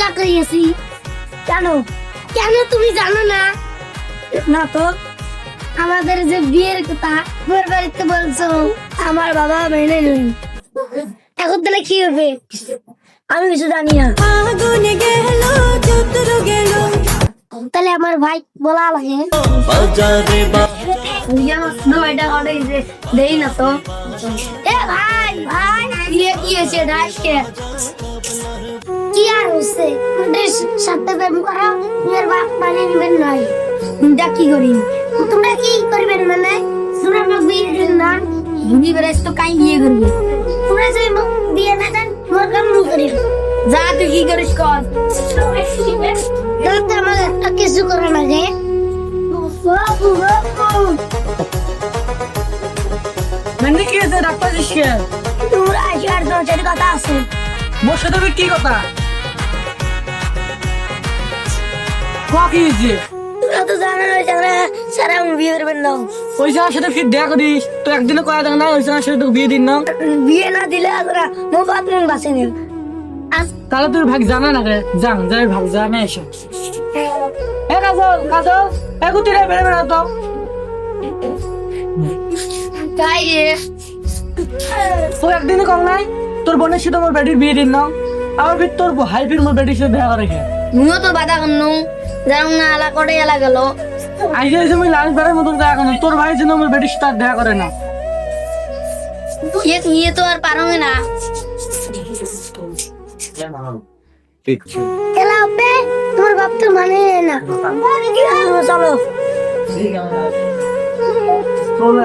কাকে গেছি। কেন কেন তুমি জানো না? না তো, আমাদের যে বিয়ের কথা তোমার বাড়িতে বলছো, আমার বাবা মেনে নেই। এখন তাহলে কি হবে? আমি কিছু জানি না। আগুনে গেল চতুর গেল তাহলে আমার ভাই বলা লাগে দেই না তো। এ ভাই ভাই বিয়ে কি হয়েছে? ডাককে কি আর হচ্ছে? সাথে প্রেম করা তোমার বাপ মানে নিবেন নাই। তোমরা কি করি? তোমরা কি করবেন মানে? তোমরা আমাকে বিয়ে দিন না, হিন্দি বেরেস তো কাই বিয়ে করবে? তোমরা যে বিয়ে না দেন তোমার কাম করি। যা তুই কি করিস কর। তো আমার একটা কিছু করে না যে মানে কি হয়েছে ডাক্তার জিসকে? তোমরা আসার দরজার কথা আছে। মোর সাথে কি কথা? কি হয়েছে? তোমরা তো জানো না যারা সারা বিয়ে করবেন না। ওই সময় সাথে ফির দেখা করিস তো একদিনও করা দেখ না, ওই সময় সাথে তোকে বিয়ে দিন না। বিয়ে না দিলে তোরা মো বাথরুম বাসে নেন। তাহলে তোর ভাগ জানা না রে, যান যাই ভাগ জানে এসে। এ কাজল কাজল এ কুতি রে বেরে বেরে তো। তাই রে তো একদিনও কম নাই তোর বোনের সাথে মোর বেটির বিয়ে দিন না, আবার ফির তোর ভাই ফির মোর বেটির সাথে দেখা করে খেয়ে মুও তো বাধা করনু, যাও না আলা করে এলা গেল। আইসে এসে আমি লাশ বেড়ার মতন দেখা করে, তোর ভাই যেন মোর বেটির সাথে আর দেখা করে না। ইয়ে তো আর পারো না। খেলা হবে তোমার বাপ তো মানে না। চলো চলো